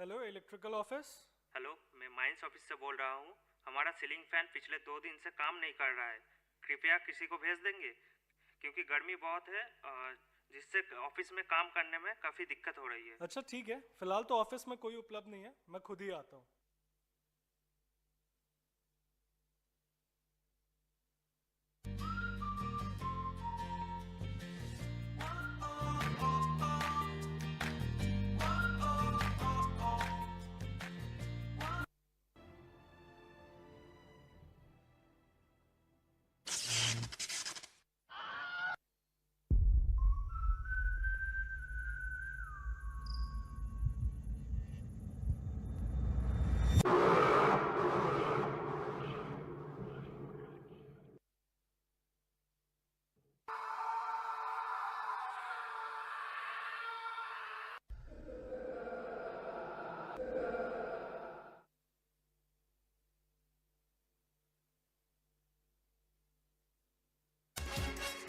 Hello, electrical office. Hello, मैं mines office से बोल रहा हूँ। हमारा सीलिंग फैन पिछले 2 दिन से काम नहीं कर रहा है। कृपया किसी को भेज देंगे क्योंकि गर्मी बहुत है, जिससे ऑफिस में काम करने में काफ़ी दिक्कत हो रही है। अच्छा ठीक है, फिलहाल तो ऑफिस में कोई उपलब्ध नहीं है, मैं खुद ही आता हूँ।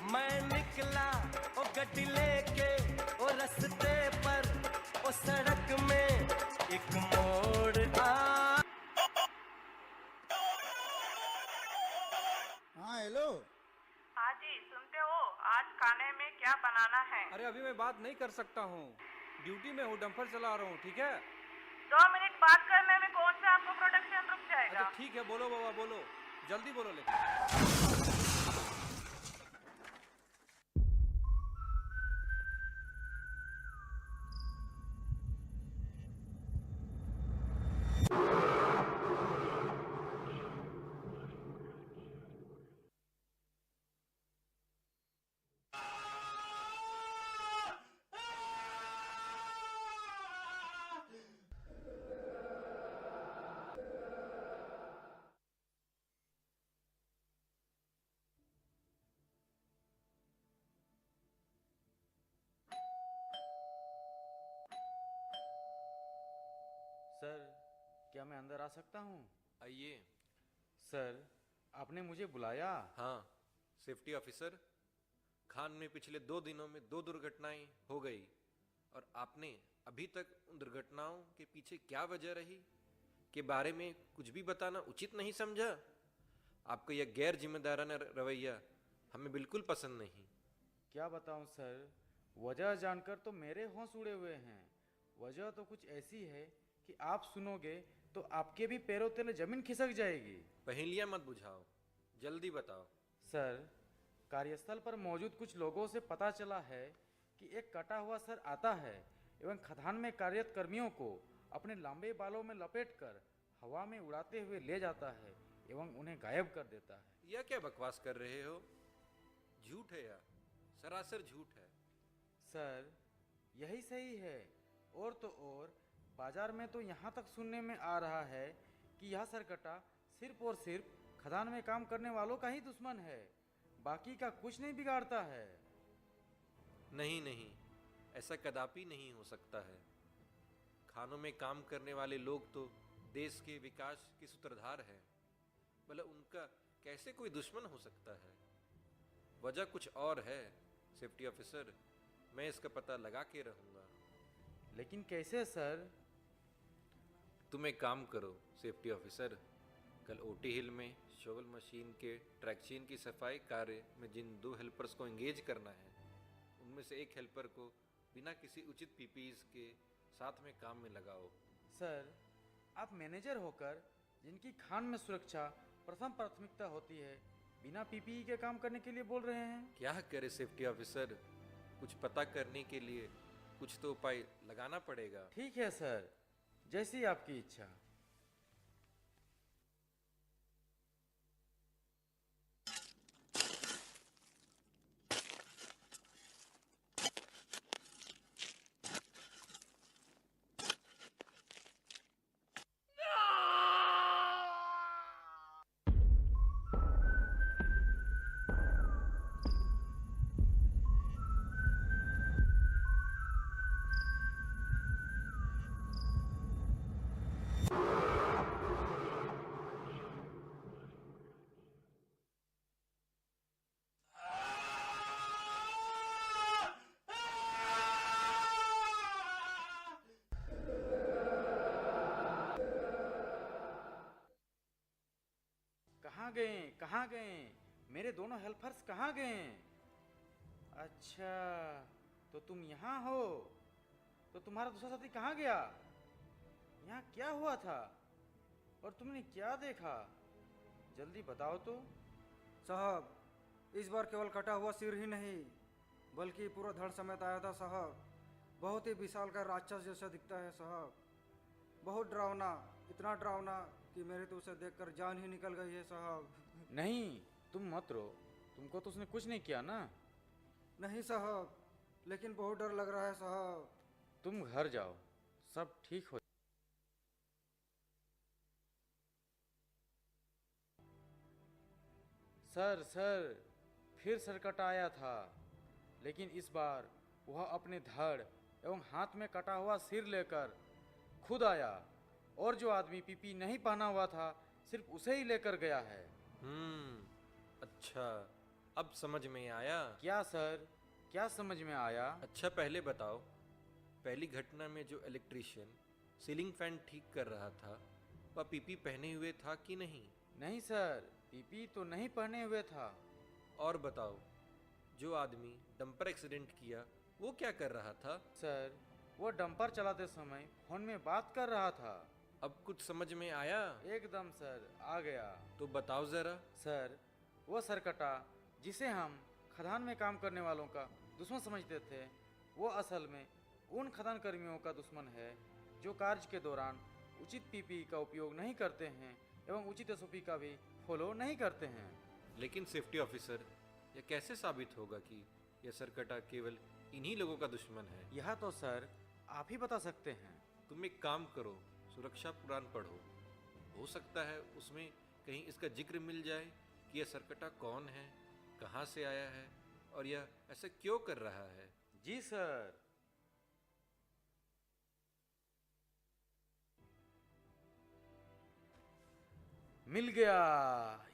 मैं निकला ओ गड्डी लेके ओ रस्ते पर ओ सड़क में एक मोड़ आ। हाँ हेलो। हाँ जी, सुनते हो? आज खाने में क्या बनाना है? अरे अभी मैं बात नहीं कर सकता हूँ, ड्यूटी में हूँ, डंपर चला रहा हूँ। ठीक है? 2 मिनट बात करने में कौन सा आपको प्रोडक्शन रुक अच्छा जाएगा? ठीक है, बोलो बाबा बोलो, जल्दी बोलो लेकिन। सर, क्या मैं अंदर आ सकता हूँ? आइए। सर, आपने मुझे बुलाया? हाँ, सेफ्टी ऑफिसर। खान में पिछले 2 दिनों में 2 दुर्घटनाएं हो गई और आपने अभी तक उन दुर्घटनाओं के पीछे क्या वजह रही के बारे में कुछ भी बताना उचित नहीं समझा। आपका यह गैर जिम्मेदाराना रवैया हमें बिल्कुल पसंद नहीं। क्या बताऊँ सर, वजह जानकर तो मेरे होश उड़े हुए हैं। वजह तो कुछ ऐसी है कि आप सुनोगे तो आपके भी पैरों तले जमीन खिसक जाएगी। पहेलियां मत बुझाओ, जल्दी बताओ। सर, कार्यस्थल पर मौजूद कुछ लोगों से पता चला है कि एक कटा हुआ सर आता है एवं खदान में कार्यरत कर्मियों को अपने लंबे बालों में लपेटकर हवा में उड़ाते हुए ले जाता है एवं उन्हें गायब कर देता है। यह क्या बकवास कर रहे हो? झूठ है, यह सरासर झूठ है। सर, यही सही है। और तो और बाजार में तो यहाँ तक सुनने में आ रहा है कि यह सरकटा सिर्फ और सिर्फ खदान में काम करने वालों का ही दुश्मन है, बाकी का कुछ नहीं बिगाड़ता है। नहीं नहीं, ऐसा कदापि नहीं हो सकता है। खानों में काम करने वाले लोग तो देश के विकास के सूत्रधार हैं। भला उनका कैसे कोई दुश्मन हो सकता है? वजह कुछ और है सेफ्टी ऑफिसर, मैं इसका पता लगा के रहूंगा। लेकिन कैसे सर? तुम एक काम करो सेफ्टी ऑफिसर, कल ओटी हिल में शोवल मशीन के ट्रैक्शन की सफाई कार्य में जिन 2 हेल्पर्स को एंगेज करना है, उनमें से एक हेल्पर को बिना किसी उचित पीपीईज के साथ में काम में लगाओ। सर, आप मैनेजर होकर जिनकी खान में सुरक्षा प्रथम प्राथमिकता होती है, बिना पीपीई के काम करने के लिए बोल रहे हैं? क्या करे सेफ्टी ऑफिसर, कुछ पता करने के लिए कुछ तो उपाय लगाना पड़ेगा। ठीक है सर, जैसी आपकी इच्छा। कहाँ गए? मेरे दोनों हेल्पर्स कहाँ गए? अच्छा, तो तुम यहाँ हो। तो तुम्हारा दूसरा साथी कहाँ गया? यहाँ क्या हुआ था और तुमने क्या देखा? जल्दी बताओ तो। साहब, इस बार केवल कटा हुआ सिर ही नहीं बल्कि पूरा धड़ समेत आया था साहब। बहुत ही विशालकाय राक्षस जैसा दिखता है साहब। बहुत डरावना, इतना डरावना कि मेरे तो उसे देखकर जान ही निकल गई है साहब। नहीं, तुम मत रो। तुमको तो उसने कुछ नहीं किया ना? नहीं साहब, लेकिन बहुत डर लग रहा है साहब। तुम घर जाओ, सब ठीक हो। सर, फिर सरकट आया था, लेकिन इस बार वह अपने धड़ एवं हाथ में कटा हुआ सिर लेकर खुद आया, और जो आदमी पीपी नहीं पहना हुआ था सिर्फ उसे ही लेकर गया है। अच्छा, अब समझ में आया। क्या सर, क्या समझ में आया? अच्छा, पहले बताओ, पहली घटना में जो इलेक्ट्रीशियन सीलिंग फैन ठीक कर रहा था वह पीपी पहने हुए था कि नहीं? नहीं सर, पीपी तो नहीं पहने हुए था। और बताओ, जो आदमी डंपर एक्सीडेंट किया वो क्या कर रहा था? सर, वो डंपर चलाते समय फोन में बात कर रहा था। अब कुछ समझ में आया? एकदम सर, आ गया। तो बताओ जरा। सर, वो सरकटा जिसे हम खदान में काम करने वालों का दुश्मन समझते थे, वो असल में उन खदान कर्मियों का दुश्मन है जो कार्य के दौरान उचित पीपी का उपयोग नहीं करते हैं एवं उचित एसओपी का भी फॉलो नहीं करते हैं। लेकिन सेफ्टी ऑफिसर, यह कैसे साबित होगा कि यह सरकटा केवल इन्हीं लोगों का दुश्मन है? यह तो सर आप ही बता सकते हैं। तुम एक काम करो, सुरक्षा पुराण पढ़ो। हो सकता है उसमें कहीं इसका जिक्र मिल जाए कि यह सरकटा कौन है, कहाँ से आया है और यह ऐसा क्यों कर रहा है। जी सर। मिल गया,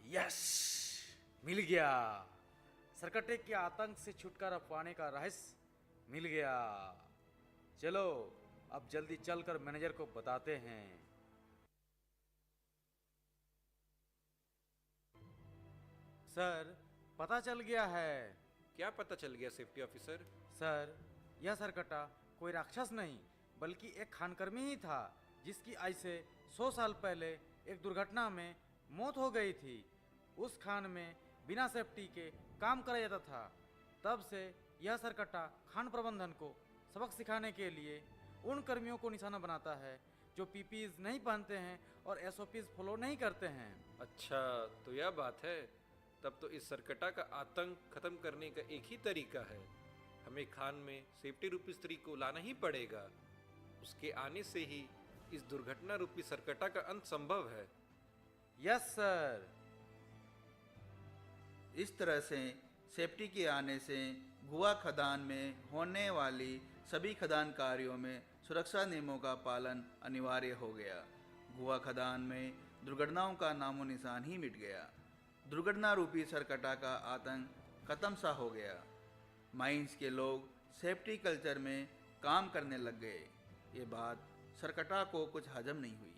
यस, मिल गया। सरकटे के आतंक से छुटकारा पाने का रहस्य मिल गया। चलो अब जल्दी चलकर मैनेजर को बताते हैं। सर, पता चल गया है। क्या पता चल गया सेफ्टी ऑफिसर? सर, यह सरकटा कोई राक्षस नहीं बल्कि एक खानकर्मी ही था जिसकी आज से 100 साल पहले एक दुर्घटना में मौत हो गई थी। उस खान में बिना सेफ्टी के काम कराया जाता था। तब से यह सरकटा खान प्रबंधन को सबक सिखाने के लिए उन कर्मियों को निशाना बनाता है जो पीपीज नहीं पहनते हैं और एसओपीज फॉलो नहीं करते हैं। अच्छा, तो यह बात है। तब तो इस सरकटा का आतंक खत्म करने का एक ही तरीका है। हमें खान में सेफ्टी रूपी स्त्री को लाना ही पड़ेगा। उसके आने से ही इस दुर्घटना रूपी सरकटा का अंत संभव है। Yes sir. इस तरह से सेफ्टी के आने से गुआ खदान में होने वाली सभी खदान कार्यों में सुरक्षा नियमों का पालन अनिवार्य हो गया। गुआ खदान में दुर्घटनाओं का नामो निशान ही मिट गया। दुर्घटना रूपी सरकटा का आतंक खत्म सा हो गया। माइंस के लोग सेफ्टी कल्चर में काम करने लग गए। ये बात सरकटा को कुछ हजम नहीं हुई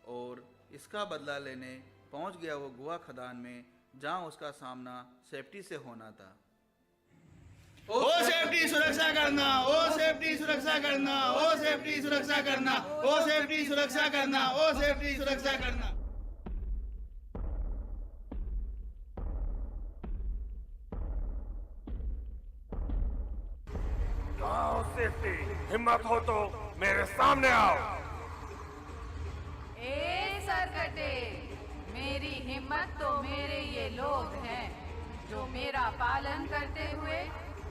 और इसका बदला लेने पहुंच गया वो गुआ खदान में जहां उसका सामना सेफ्टी से होना था। ओ सेफ्टी सुरक्षा करना, ओ सेफ्टी सुरक्षा करना, ओ सेफ्टी सुरक्षा करना, ओ सेफ्टी सुरक्षा करना, ओ सेफ्टी सुरक्षा करना। आओ सेफ्टी, हिम्मत हो तो मेरे सामने आओ। ए सरकटे, मेरी हिम्मत तो मेरे ये लोग हैं जो मेरा पालन करते हुए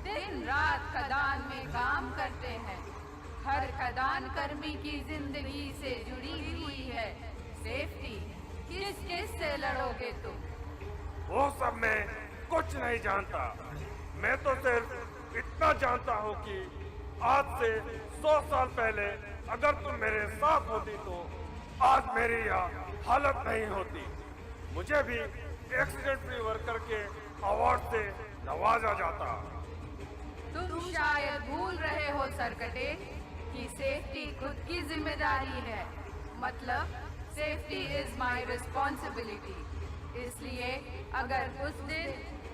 दिन रात खदान में काम करते हैं। हर खदान कर्मी की जिंदगी से जुड़ी हुई है सेफ्टी। किस किस से लड़ोगे तुम? वो सब मैं कुछ नहीं जानता। मैं तो सिर्फ इतना जानता हूँ कि आज से 100 साल पहले अगर तुम मेरे साथ होती तो आज मेरी यह हालत नहीं होती। मुझे भी एक्सीडेंट फ्री वर्कर के अवार्ड से नवाजा जाता। तुम शायद भूल रहे हो सरकटे कि सेफ्टी खुद की जिम्मेदारी है। मतलब सेफ्टी इज माय रिस्पॉन्सिबिलिटी। इसलिए अगर उस दिन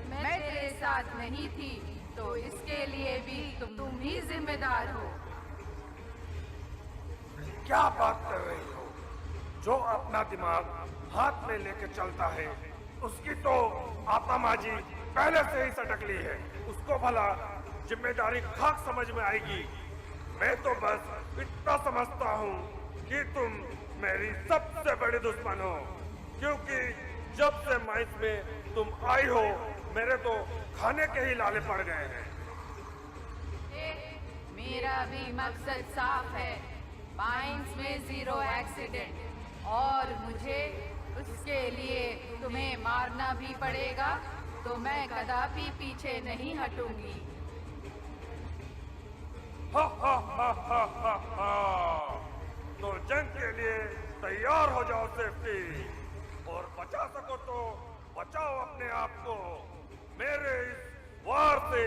मैं तेरे साथ नहीं थी तो इसके लिए भी तुम ही जिम्मेदार हो। क्या बात कर रही हो? जो अपना दिमाग हाथ में लेके चलता है उसकी तो आत्माजी पहले से ही सटकली है। उसको भला जिम्मेदारी खाक समझ में आएगी। मैं तो बस इतना समझता हूँ कि तुम मेरी सबसे बड़ी दुश्मन हो, क्योंकि जब से माइंस में तुम आई हो मेरे तो खाने के ही लाले पड़ गए हैं। मेरा भी मकसद साफ है, माइंस में 0 एक्सीडेंट, और मुझे उसके लिए तुम्हें मारना भी पड़ेगा तो मैं कदापि पीछे नहीं हटूंगी। हा हा हा हा हा हा। तो जंग के लिए तैयार हो जाओ सेफ्टी, और बचा सको तो बचाओ अपने आप को मेरे इस वार से।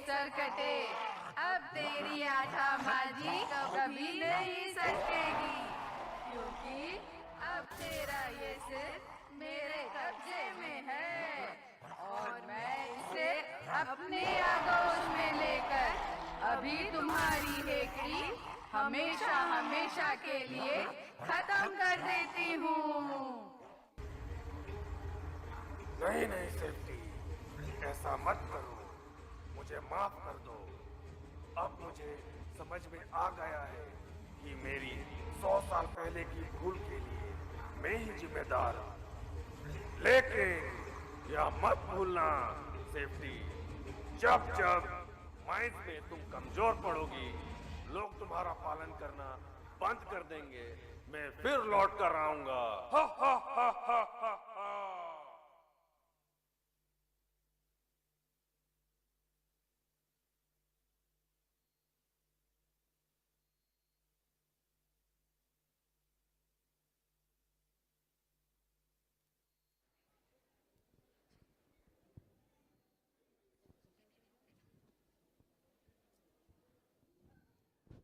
सरकटे, अब तेरी आठामाजी कभी नहीं सकेगी, क्योंकि अब तेरा ये सिर मेरे कब्जे में है और मैं इसे अपने आगोश में लेकर अभी तुम्हारी हेकड़ी हमेशा हमेशा के लिए खत्म कर देती हूँ। नहीं नहीं सेफ्टी, ऐसा मत करो, मुझे माफ कर दो। अब मुझे समझ में आ गया है कि मेरी 100 साल पहले की भूल के लिए मैं ही जिम्मेदार हूँ। लेकिन यह मत भूलना सेफ्टी, जब जब माइंस में तुम कमजोर पड़ोगी लोग तुम्हारा पालन करना बंद कर देंगे। मैं फिर लौट कर आऊंगा। हा हा हा हा हा।